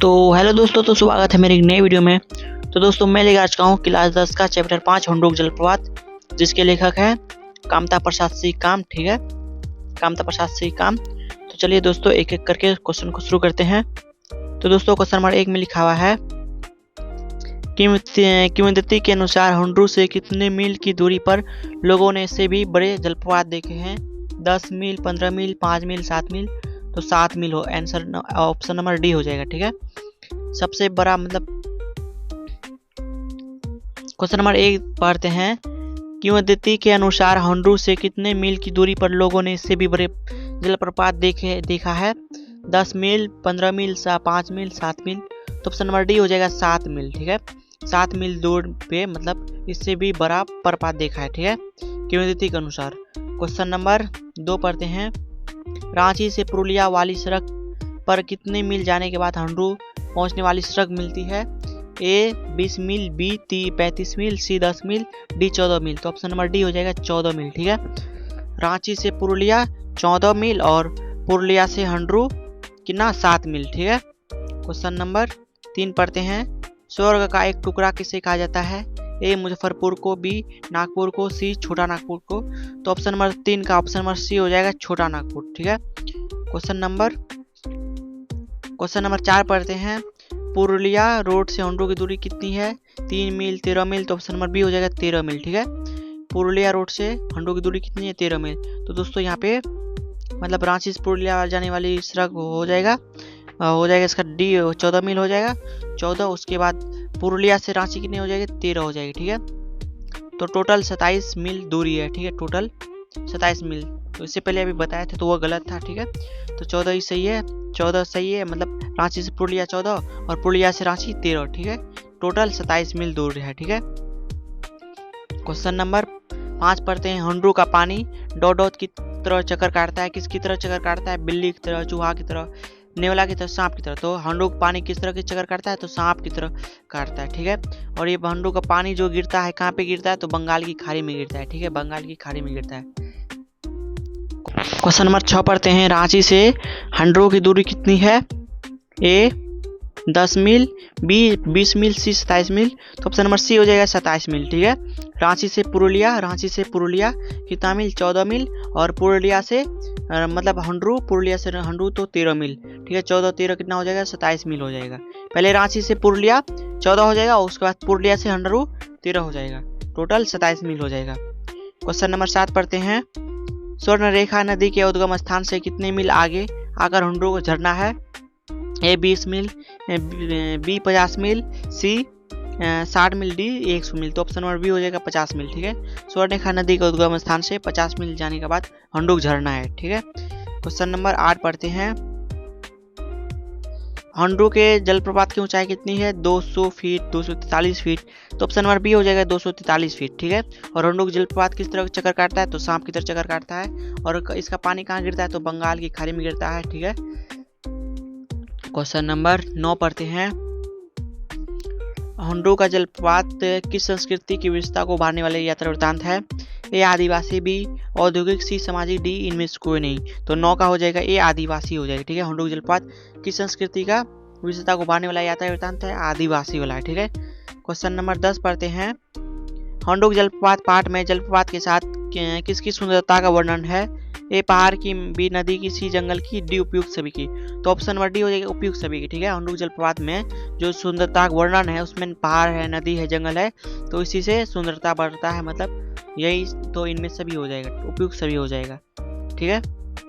तो हेलो दोस्तों, तो स्वागत है मेरी एक नई वीडियो में। तो दोस्तों मैं लेकर आ चुका हूँ क्लास 10 का चैप्टर 5 हुंडोक जलप्रपात, जिसके लेखक हैं कामता प्रसाद सिंह काम। ठीक है, कामता प्रसाद सिंह काम। तो चलिए दोस्तों एक एक करके क्वेश्चन को शुरू करते हैं। तो दोस्तों क्वेश्चन नंबर 1 में लिखा हुआ है किंवदंती के अनुसार हुंडरू से कितने मील की दूरी पर लोगों ने इससे भी बड़े जलप्रपात देखे हैं? 10 मील, 15 मील, 5 मील, 7 मील। तो 7 मील हो आंसर, ऑप्शन नंबर डी हो जाएगा। ठीक है, सबसे बड़ा मतलब क्वेश्चन नंबर 1 पढ़ते हैं। किंवदंती के अनुसार हुंडरू से कितने मील की दूरी पर लोगों ने इससे भी बड़े जलप्रपात देखा है? 10 मील, 15 मील, 5 मील, 7 मील। तो ऑप्शन नंबर डी हो जाएगा 7 मील। ठीक है, 7 मील दूर पे मतलब इससे भी बड़ा प्रपात देखा है। ठीक है, किंवदंती के अनुसार। क्वेश्चन नंबर 2 पढ़ते हैं। रांची से पुरुलिया वाली सड़क पर कितने मील जाने के बाद हुंडरू पहुंचने वाली सड़क मिलती है? ए 20 मील, बी 35 मील, सी 10 मील, डी 14 मील। तो ऑप्शन नंबर डी हो जाएगा 14 मील। ठीक है, रांची से पुरुलिया 14 मील और पुरुलिया से हुंडरू कितना 7 मील। ठीक है, क्वेश्चन नंबर 3 पढ़ते हैं। स्वर्ग का एक टुकड़ा किसे कहा जाता है? ए मुजफ्फरपुर को, बी नागपुर को, सी छोटा नागपुर को। तो ऑप्शन नंबर 3 का ऑप्शन नंबर सी हो जाएगा छोटा नागपुर। ठीक है, क्वेश्चन नंबर 4 पढ़ते हैं। पुरुलिया रोड से हुंडरू की दूरी कितनी है? 3 मील, 13 मील। तो ऑप्शन नंबर बी हो जाएगा 13 मील। ठीक है, पुरुलिया रोड से हुंडरू की दूरी कितनी है? 13 मील। तो दोस्तों यहाँ पे मतलब रांची से पुरुलिया जाने वाली सड़क हो जाएगा इसका डी 14 मील हो जाएगा 14। उसके बाद पुरुलिया से रांची कितनी हो जाएगी? 13 हो जाएगी। ठीक है, तो टोटल 27 मील दूरी है। ठीक है, टोटल 27 मील। तो इससे पहले अभी बताया था तो वो गलत था। ठीक है, तो 14 ही सही है, 14 सही है। मतलब रांची से पुरुलिया 14 और पुरुलिया से रांची 13। ठीक है, टोटल 27 मील दूर है। ठीक है, क्वेश्चन नंबर 5 पढ़ते हैं। हुंडरू का पानी डॉट डॉट की तरह चक्कर काटता है? किसकी तरह चक्कर काटता है? बिल्ली की तरह, चूहा की तरह, नेवला की तरह, सांप की तरह। तो हुंडरू का पानी किस तरह की चक्कर काटता है? तो सांप की तरह काटता है। ठीक है, और ये हुंडरू का पानी जो गिरता है कहाँ पे गिरता है? तो बंगाल की खाड़ी में गिरता है। ठीक है, बंगाल की खाड़ी में गिरता है। क्वेश्चन नंबर 6 पढ़ते हैं। रांची से हुंडरू की दूरी कितनी है? ए 10 मील, बी 20 मील, सी 27 मील। तो ऑप्शन नंबर सी हो जाएगा 27 मील। ठीक है, रांची से पुरुलिया कितना मील? 14 मील। और पुरुलिया से मतलब पुरुलिया से हुंडरू तो 13 मील। ठीक है, 14 13 कितना हो जाएगा? 27 मील हो जाएगा। पहले रांची से पुरुलिया 14 हो जाएगा, उसके बाद पुरुलिया से हुंडरू 13 हो जाएगा, टोटल 27 मील हो जाएगा। क्वेश्चन नंबर 7 पढ़ते हैं। स्वर्ण रेखा नदी के उद्गम स्थान से कितने मील आगे आकर हुंडरू को झरना है? ए 20 मील, बी 50 मील, सी 60 मील, डी 100 मील। तो ऑप्शन नंबर बी हो जाएगा 50 मील। ठीक है, स्वर्णरेखा नदी के उद्गम स्थान से 50 मील जाने के बाद हुंडरू झरना है। ठीक है, क्वेश्चन नंबर 8 पढ़ते हैं। हुंडरू के जलप्रपात की ऊंचाई कितनी है? 200 फीट, 243 फीट। तो ऑप्शन नंबर बी हो जाएगा 243 फीट। ठीक है, और हुंडरू के जलप्रपात किस तरह चक्कर काटता है? तो सांप की तरह चक्कर काटता है। और इसका पानी कहाँ गिरता है? तो बंगाल की खाड़ी में गिरता है। ठीक है, क्वेश्चन नंबर 9 पढ़ते हैं। हुंडरू का जलप्रपात किस संस्कृति की विविधता को उभारने वाले यात्रा वृत्तांत है? ए आदिवासी, बी औद्योगिक, सी सामाजिक, डी इनमें से कोई नहीं। तो 9 का हो जाएगा ए आदिवासी हो जाएगा। ठीक है, हुंडरू जलप्रपात किस संस्कृति का विविधता को उभारने वाला यात्रा वृत्तांत है? आदिवासी वाला है। ठीक है, क्वेश्चन नंबर 10 पढ़ते हैं। हुंडरू जलप्रपात पाठ में जलप्रपात के साथ किसकी सुंदरता का वर्णन है? ए पहाड़ की, बी नदी की, सी जंगल की, डी उपयुक्त सभी की। तो ऑप्शन नंबर डी हो जाएगा उपयुक्त सभी की। ठीक है, हुंडरू जलप्रपात में जो सुंदरता का वर्णन है उसमें पहाड़ है, नदी है, जंगल है, तो इसी से सुंदरता बढ़ता है। मतलब यही तो इनमें सभी हो जाएगा, उपयुक्त सभी हो जाएगा। ठीक है,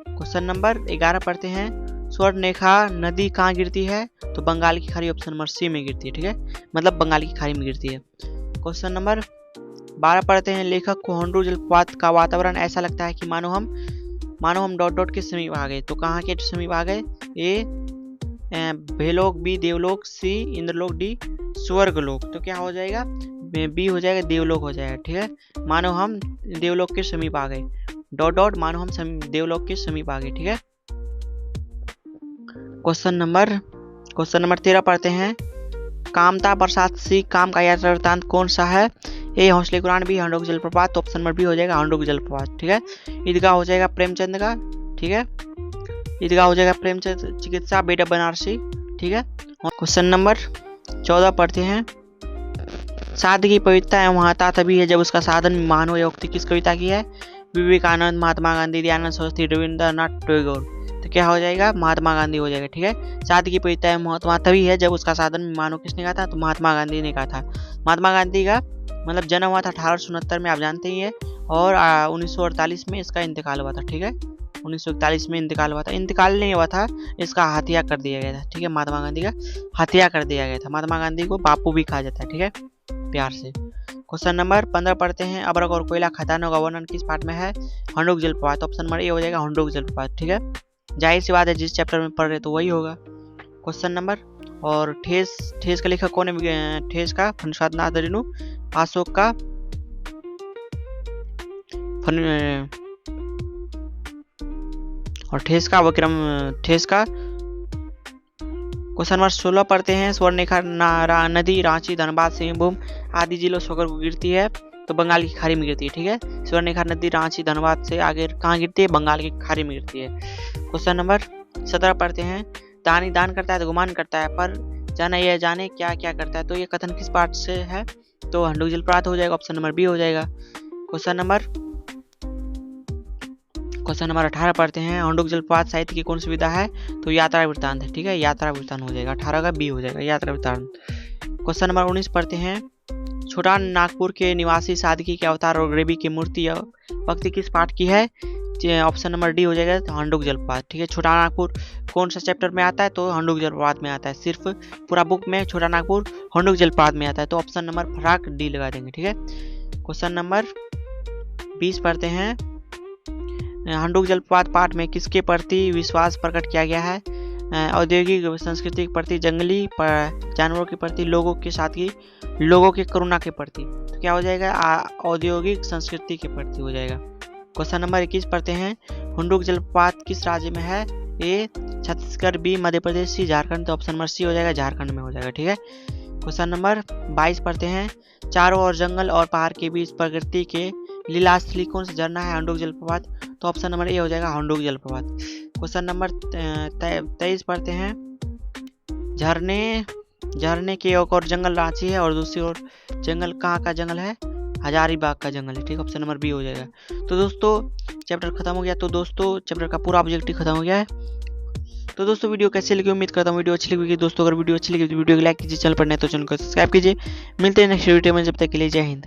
क्वेश्चन नंबर 11 पढ़ते हैं। स्वर्णरेखा नदी कहाँ गिरती है? तो बंगाल की खाड़ी, ऑप्शन नंबर सी में गिरती है। ठीक है, मतलब बंगाल की खाड़ी में गिरती है। क्वेश्चन नंबर 12 पढ़ते हैं। लेखक को हुंडरू जलप्रपात का वातावरण ऐसा लगता है कि मानो हम डॉट डॉट के समीप आ गए। तो कहाँ के समीप आ गए? ए भेलोक, बी देवलोक, सी इंद्रलोक, डी स्वर्गलोक। तो क्या हो जाएगा? बी हो जाएगा देवलोक हो जाएगा। ठीक है, मानो हम देवलोक के समीप आ गए, डॉट डॉट मानो हम देवलोक के समीप आ गए। ठीक है, क्वेश्चन नंबर 13 पढ़ते हैं। कामता प्रसाद सिंह काम का यात्रा वृत्तांत कौन सा है? ए हौसले कुरान, बी हुंडरू जलप्रपात। तो ऑप्शन नंबर बी हो जाएगा हुंडरू जलप्रपात। ठीक है, ईदगाह हो जाएगा प्रेमचंद का। ठीक है, ईदगाह हो जाएगा प्रेमचंद चिकित्सा, बेटा बनारसी। ठीक है। क्वेश्चन नंबर 14 पढ़ते हैं। साध की पवित्रता एवं महत्ता तभी है जब उसका साधन मानो। यह उक्ति किस कविता की है? विवेकानंद, महात्मा गांधी, दयानंद सरस्वती, रविंद्रनाथ टैगोर। तो क्या हो जाएगा? महात्मा गांधी हो जाएगा, ठीक है। साध की पवित्रता एवं महत्ता तभी है जब उसका साधन मानो किसने कहा था? तो महात्मा गांधी ने कहा था। महात्मा गांधी का मतलब जन्म हुआ था 1869 में, आप जानते ही है, और 1948 में इसका इंतकाल हुआ था, ठीक है। 1941 में इंतकाल हुआ था। इंतकाल नहीं हुआ था, इसका हत्या कर दिया गया था, ठीक है। महात्मा गांधी का हत्या कर दिया गया था। महात्मा गांधी को बापू भी कहा जाता है, ठीक है, प्यार से। क्वेश्चन नंबर 15 पढ़ते हैं। अभ्रक और कोयला खदानों का वर्णन किस पाठ में है? हंडोक जलप्रपात। ऑप्शन नंबर ए हो जाएगा हंडोक जलप्रपात, ठीक है। जाहिर सी बात है, जिस चैप्टर में पढ़ रहे तो वही होगा। क्वेश्चन नंबर और ठेस का लेखक कौन है? ठेस का फणिस्वादनाथ रेणु, अशोक का और ठेस का विक्रम ठेस का। क्वेश्चन नंबर 16 पढ़ते हैं। स्वर्णरेखा नदी रांची, धनबाद, सिंहभूम आदि जिलों से होकर गिरती है तो बंगाल की खाड़ी में गिरती है, ठीक है। स्वर्णरेखा नदी रांची, धनबाद से आगे कहाँ गिरती है? बंगाल की खाड़ी में गिरती है। क्वेश्चन नंबर 17 पढ़ते हैं। दानी दान करता है तो गुमान करता है, पर जाना यह जाने क्या क्या करता है। तो ये कथन किस पाठ से है? तो हंडोक जलप्रपात हो जाएगा। ऑप्शन नंबर बी हो जाएगा। क्वेश्चन नंबर 18 पढ़ते हैं। हंडोक जलप्रपात साहित्य की कौन सी विधा है? तो यात्रा वृत्तांत है, ठीक है। यात्रा वृत्तांत हो जाएगा। 18 का बी हो जाएगा, यात्रा वृत्तांत। क्वेश्चन नंबर 19 पढ़ते हैं। छोटा नागपुर के निवासी सादगी के अवतार और गरीबी की मूर्ति भक्ति किस पाठ की है? ऑप्शन नंबर डी हो जाएगा हंडोक जलप्रपात, ठीक है। छोटा नागपुर कौन सा चैप्टर में आता है? तो हंडोक जलप्रपात में आता है। सिर्फ पूरा बुक में छोटा नागपुर हंडोक जलप्रपात में आता है, तो ऑप्शन नंबर फराक डी लगा देंगे, ठीक है। क्वेश्चन नंबर 20 पढ़ते हैं। हंडोक जलप्रपात पाठ में किसके प्रति विश्वास प्रकट किया गया है? औद्योगिक संस्कृति के प्रति, जंगली जानवरों के प्रति, लोगों के सादगी, लोगों के करुणा के प्रति। तो क्या हो जाएगा? औद्योगिक संस्कृति के प्रति हो जाएगा। क्वेश्चन नंबर 21 पढ़ते हैं। हंडोक जलप्रपात किस राज्य में है? ए छत्तीसगढ़, बी मध्य प्रदेश, सी झारखंड। तो ऑप्शन नंबर सी हो जाएगा, झारखंड में हो जाएगा, ठीक है। क्वेश्चन नंबर 22 पढ़ते हैं। चारों ओर जंगल और पहाड़ के बीच प्रकृति के लीलास्थली कौन सा झरना है? हंडोक जलप्रपात। तो ऑप्शन नंबर ए हो जाएगा हंडोक जलप्रपात। क्वेश्चन नंबर 23 पढ़ते हैं। झरने की एक और जंगल रांची है और दूसरी ओर जंगल कहाँ का जंगल है? हजारीबाग का जंगल है, ठीक है। ऑप्शन नंबर बी हो जाएगा। तो दोस्तों चैप्टर खत्म हो गया। तो दोस्तों चैप्टर का पूरा ऑब्जेक्टिव खत्म हो गया है। तो दोस्तों वीडियो कैसे लगी? उम्मीद करता हूँ वीडियो अच्छी लगी। दोस्तों अगर वीडियो अच्छी लगी तो वीडियो को लाइक कीजिए, चैनल पर नए तो चैनल को सब्सक्राइब कीजिए। मिलते हैं नेक्स्ट वीडियो में, जब तक के लिए जय हिंद।